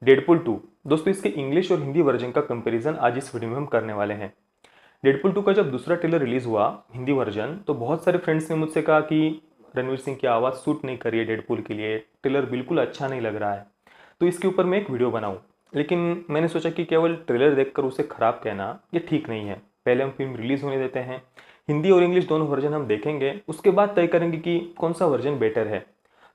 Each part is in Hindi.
डेडपुल 2। दोस्तों इसके इंग्लिश और हिंदी वर्जन का कंपैरिजन आज इस वीडियो में हम करने वाले हैं। डेडपुल 2 का जब दूसरा ट्रेलर रिलीज हुआ हिंदी वर्जन, तो बहुत सारे फ्रेंड्स ने मुझसे कहा कि रणवीर सिंह की आवाज़ सूट नहीं कर रही है डेडपुल के लिए, ट्रेलर बिल्कुल अच्छा नहीं लग रहा है। तो इसके ऊपर मैं एक वीडियो बनाऊं, लेकिन मैंने सोचा कि केवल ट्रेलर देखकर उसे खराब कहना ये ठीक नहीं है। पहले हम फिल्म रिलीज होने देते हैं, हिंदी और इंग्लिश दोनों वर्जन हम देखेंगे, उसके बाद तय करेंगे कि कौन सा वर्जन बेटर है।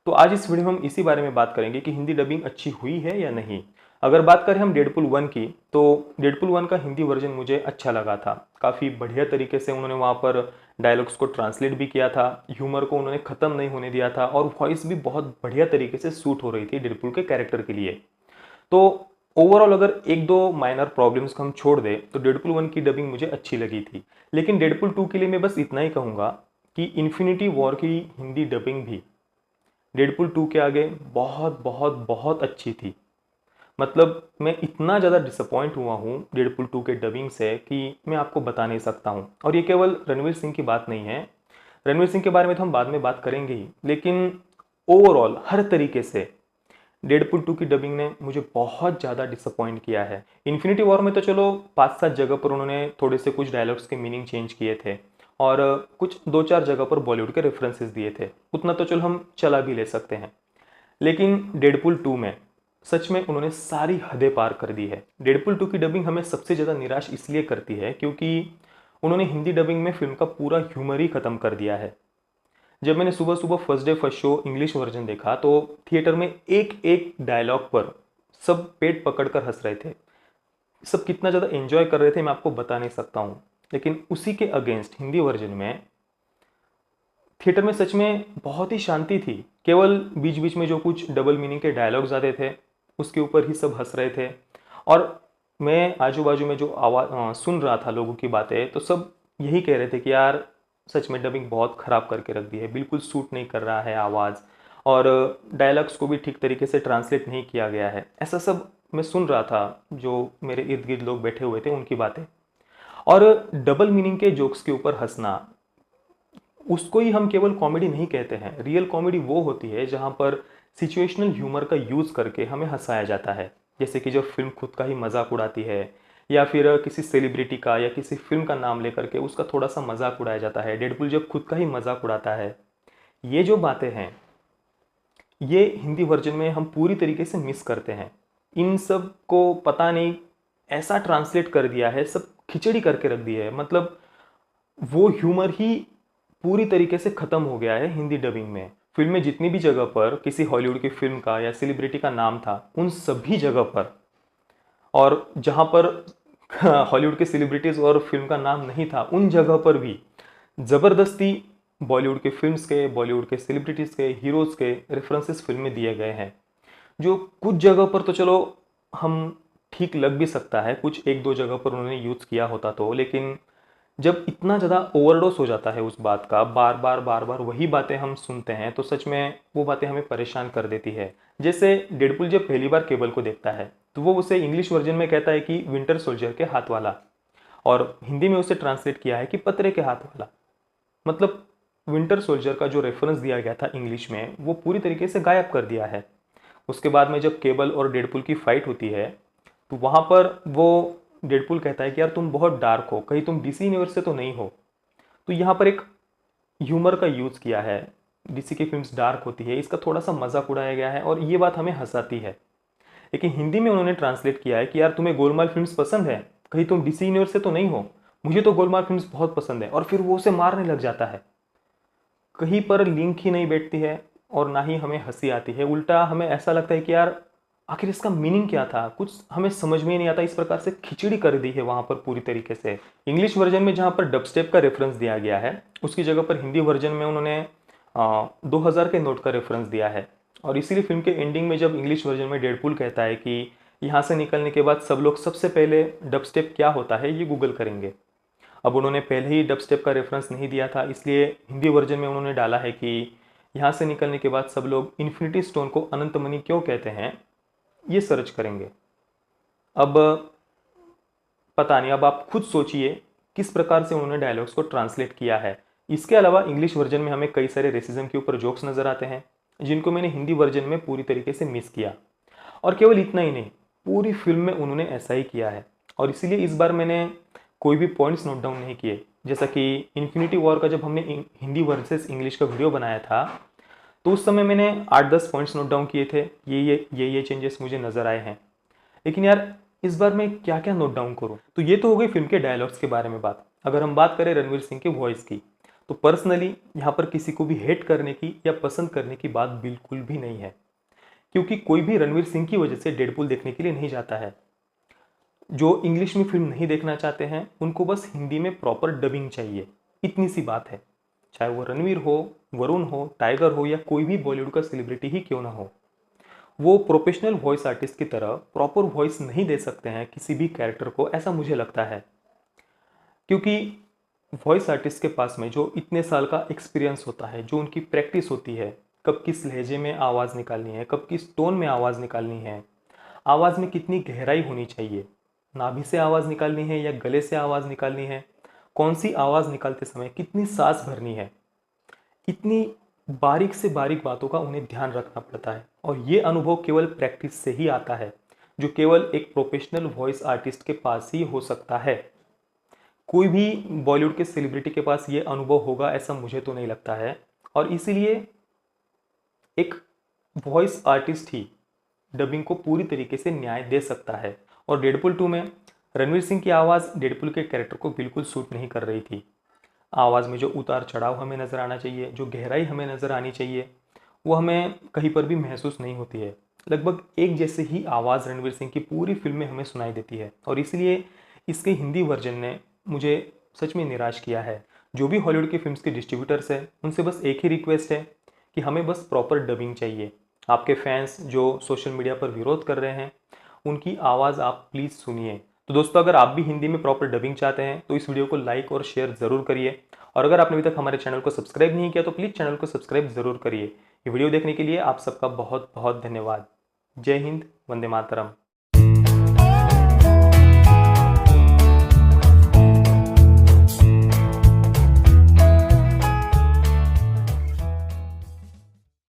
तो आज इस वीडियो में हम इसी बारे में बात करेंगे कि हिंदी डबिंग अच्छी हुई है या नहीं। अगर बात करें हम डेडपुल 1 की, तो डेडपुल 1 का हिंदी वर्जन मुझे अच्छा लगा था। काफ़ी बढ़िया तरीके से उन्होंने वहाँ पर डायलॉग्स को ट्रांसलेट भी किया था, ह्यूमर को उन्होंने ख़त्म नहीं होने दिया था और वॉइस भी बहुत बढ़िया तरीके से सूट हो रही थी डेडपुल के कैरेक्टर के लिए। तो ओवरऑल अगर एक दो माइनर प्रॉब्लम्स को हम छोड़ दें तो डेडपुल 1 की डबिंग मुझे अच्छी लगी थी। लेकिन डेडपुल 2 के लिए मैं बस इतना ही कहूँगा कि इन्फिनिटी वॉर की हिंदी डबिंग भी डेडपुल 2 के आगे बहुत बहुत बहुत अच्छी थी। मतलब मैं इतना ज़्यादा डिसअपॉइंट हुआ हूँ डेडपुल 2 के डबिंग से कि मैं आपको बता नहीं सकता हूँ। और ये केवल रणवीर सिंह की बात नहीं है, रणवीर सिंह के बारे में तो हम बाद में बात करेंगे ही, लेकिन ओवरऑल हर तरीके से डेडपुल 2 की डबिंग ने मुझे बहुत ज़्यादा डिसअपॉइंट किया है। इन्फिनिटी वॉर में तो चलो 5-7 जगह पर उन्होंने थोड़े से कुछ डायलॉग्स के मीनिंग चेंज किए थे और कुछ 2-4 जगह पर बॉलीवुड के रेफरेंसेस दिए थे, उतना तो चलो हम चला भी ले सकते हैं। लेकिन डेडपुल 2 में सच में उन्होंने सारी हदें पार कर दी है। डेडपुल 2 की डबिंग हमें सबसे ज़्यादा निराश इसलिए करती है क्योंकि उन्होंने हिंदी डबिंग में फिल्म का पूरा ह्यूमर ही ख़त्म कर दिया है। जब मैंने सुबह सुबह first day first show English version देखा तो थिएटर में एक एक डायलॉग पर सब पेट पकड़कर हंस रहे थे, सब कितना ज़्यादा एंजॉय कर रहे थे मैं आपको बता नहीं सकता हूँ। लेकिन उसी के अगेंस्ट हिंदी वर्जन में थिएटर में सच में बहुत ही शांति थी। केवल बीच बीच में जो कुछ डबल मीनिंग के डायलॉग्स आते थे उसके ऊपर ही सब हंस रहे थे। और मैं आजू बाजू में जो आवाज़ सुन रहा था लोगों की बातें, तो सब यही कह रहे थे कि यार सच में डबिंग बहुत ख़राब करके रख दी है, बिल्कुल सूट नहीं कर रहा है आवाज़, और डायलॉग्स को भी ठीक तरीके से ट्रांसलेट नहीं किया गया है। ऐसा सब मैं सुन रहा था, जो मेरे इर्द गिर्द लोग बैठे हुए थे उनकी बातें। और डबल मीनिंग के जोक्स के ऊपर हंसना, उसको ही हम केवल कॉमेडी नहीं कहते हैं। रियल कॉमेडी वो होती है जहाँ पर सिचुएशनल ह्यूमर का यूज़ करके हमें हंसाया जाता है। जैसे कि जब फिल्म खुद का ही मजाक उड़ाती है, या फिर किसी सेलिब्रिटी का या किसी फिल्म का नाम लेकर के उसका थोड़ा सा मजाक उड़ाया जाता है। डेडपुल जब खुद का ही मजाक उड़ाता है, ये जो बातें हैं ये हिंदी वर्जन में हम पूरी तरीके से मिस करते हैं। इन सब को पता नहीं ऐसा ट्रांसलेट कर दिया है, सब खिचड़ी करके रख दी है। मतलब वो ह्यूमर ही पूरी तरीके से ख़त्म हो गया है हिंदी डबिंग में। फिल्म में जितनी भी जगह पर किसी हॉलीवुड की फिल्म का या सेलिब्रिटी का नाम था, उन सभी जगह पर, और जहाँ पर हॉलीवुड के सेलिब्रिटीज़ और फिल्म का नाम नहीं था उन जगह पर भी ज़बरदस्ती बॉलीवुड के फिल्म्स के, बॉलीवुड के सेलिब्रिटीज़ के, हीरोज़ के रेफरेंसेस फिल्म में दिए गए हैं। जो कुछ जगह पर तो चलो हम ठीक लग भी सकता है, कुछ एक दो जगह पर उन्होंने यूज़ किया होता तो, लेकिन जब इतना ज़्यादा ओवरडोज हो जाता है उस बात का, बार बार वही बातें हम सुनते हैं, तो सच में वो बातें हमें परेशान कर देती है। जैसे डेडपुल जब पहली बार केबल को देखता है तो वो उसे इंग्लिश वर्जन में कहता है कि विंटर सोल्जर के हाथ वाला, और हिंदी में उसे ट्रांसलेट किया है कि पतरे के हाथ वाला। मतलब विंटर सोल्जर का जो रेफरेंस दिया गया था इंग्लिश में, वो पूरी तरीके से गायब कर दिया है। उसके बाद में जब केबल और डेडपुल की फाइट होती है तो वहाँ पर वो डेडपुल कहता है कि यार तुम बहुत डार्क हो, कहीं तुम डीसी यूनिवर्स से तो नहीं हो। तो यहाँ पर एक ह्यूमर का यूज़ किया है। डीसी की फिल्म्स डार्क होती है, इसका थोड़ा सा मजाक उड़ाया गया है और ये बात हमें हंसाती है। लेकिन हिंदी में उन्होंने ट्रांसलेट किया है कि यार तुम्हें गोलमाल फिल्म्स पसंद है, कहीं तुम डीसी यूनिवर्स से तो नहीं हो, मुझे तो गोलमाल फिल्म्स बहुत पसंद है, और फिर वो उसे मारने लग जाता है। कहीं पर लिंक ही नहीं बैठती है और ना ही हमें हंसी आती है, उल्टा हमें ऐसा लगता है कि यार आखिर इसका मीनिंग क्या था, कुछ हमें समझ में ही नहीं आता। इस प्रकार से खिचड़ी कर दी है वहाँ पर पूरी तरीके से। इंग्लिश वर्जन में जहाँ पर डबस्टेप का रेफरेंस दिया गया है, उसकी जगह पर हिंदी वर्जन में उन्होंने 2000 के नोट का रेफरेंस दिया है। और इसीलिए फिल्म के एंडिंग में जब इंग्लिश वर्जन में डेडपुल कहता है कि यहाँ से निकलने के बाद सब लोग सबसे पहले डबस्टेप क्या होता है ये गूगल करेंगे। अब उन्होंने पहले ही डबस्टेप का रेफरेंस नहीं दिया था, इसलिए हिंदी वर्जन में उन्होंने डाला है कि यहाँ से निकलने के बाद सब लोग इन्फिनिटी स्टोन को अनंत मणि क्यों कहते हैं, ये सर्च करेंगे। अब पता नहीं, अब आप खुद सोचिए किस प्रकार से उन्होंने डायलॉग्स को ट्रांसलेट किया है। इसके अलावा इंग्लिश वर्जन में हमें कई सारे रेसिज्म के ऊपर जोक्स नजर आते हैं, जिनको मैंने हिंदी वर्जन में पूरी तरीके से मिस किया। और केवल इतना ही नहीं, पूरी फिल्म में उन्होंने ऐसा ही किया है। और इसीलिए इस बार मैंने कोई भी पॉइंट्स नोट डाउन नहीं किए। जैसा कि इन्फिनिटी वॉर का जब हमने हिंदी वर्सेस इंग्लिश का वीडियो बनाया था, तो उस समय मैंने 8-10 पॉइंट्स नोट डाउन किए थे, ये चेंजेस मुझे नज़र आए हैं। लेकिन यार इस बार मैं क्या क्या नोट डाउन करूं? तो ये तो हो गई फिल्म के डायलॉग्स के बारे में बात। अगर हम बात करें रणवीर सिंह के वॉइस की, तो पर्सनली यहाँ पर किसी को भी हेट करने की या पसंद करने की बात बिल्कुल भी नहीं है, क्योंकि कोई भी रणवीर सिंह की वजह से डेडपूल देखने के लिए नहीं जाता है। जो इंग्लिश में फिल्म नहीं देखना चाहते हैं उनको बस हिंदी में प्रॉपर डबिंग चाहिए, इतनी सी बात है। चाहे वो रणवीर हो, वरुण हो, टाइगर हो या कोई भी बॉलीवुड का सेलिब्रिटी ही क्यों ना हो, वो प्रोफेशनल वॉइस आर्टिस्ट की तरह प्रॉपर वॉइस नहीं दे सकते हैं किसी भी कैरेक्टर को, ऐसा मुझे लगता है। क्योंकि वॉइस आर्टिस्ट के पास में जो इतने साल का एक्सपीरियंस होता है, जो उनकी प्रैक्टिस होती है, कब किस लहजे में आवाज़ निकालनी है, कब किस टोन में आवाज़ निकालनी है, आवाज़ में कितनी गहराई होनी चाहिए, नाभि से आवाज़ निकालनी है या गले से आवाज़ निकालनी है, कौन सी आवाज़ निकालते समय कितनी सांस भरनी है, इतनी बारीक से बारीक बातों का उन्हें ध्यान रखना पड़ता है। और ये अनुभव केवल प्रैक्टिस से ही आता है, जो केवल एक प्रोफेशनल वॉइस आर्टिस्ट के पास ही हो सकता है। कोई भी बॉलीवुड के सेलिब्रिटी के पास ये अनुभव होगा ऐसा मुझे तो नहीं लगता है। और इसीलिए एक वॉइस आर्टिस्ट ही डबिंग को पूरी तरीके से न्याय दे सकता है। और डेडपुल 2 में रणवीर सिंह की आवाज़ डेडपुल के कैरेक्टर को बिल्कुल सूट नहीं कर रही थी। आवाज़ में जो उतार चढ़ाव हमें नज़र आना चाहिए, जो गहराई हमें नज़र आनी चाहिए, वो हमें कहीं पर भी महसूस नहीं होती है। लगभग एक जैसे ही आवाज़ रणवीर सिंह की पूरी फिल्म में हमें सुनाई देती है। और इसलिए इसके हिंदी वर्जन ने मुझे सच में निराश किया है। जो भी हॉलीवुड की फिल्म्स के डिस्ट्रीब्यूटर्स हैं, उनसे बस एक ही रिक्वेस्ट है कि हमें बस प्रॉपर डबिंग चाहिए। आपके फैंस जो सोशल मीडिया पर विरोध कर रहे हैं, उनकी आवाज़ आप प्लीज़ सुनिए। तो दोस्तों, अगर आप भी हिंदी में प्रॉपर डबिंग चाहते हैं तो इस वीडियो को लाइक और शेयर ज़रूर करिए। और अगर आपने अभी तक हमारे चैनल को सब्सक्राइब नहीं किया तो प्लीज़ चैनल को सब्सक्राइब ज़रूर करिए। ये वीडियो देखने के लिए आप सबका बहुत बहुत धन्यवाद। जय हिंद, वंदे मातरम।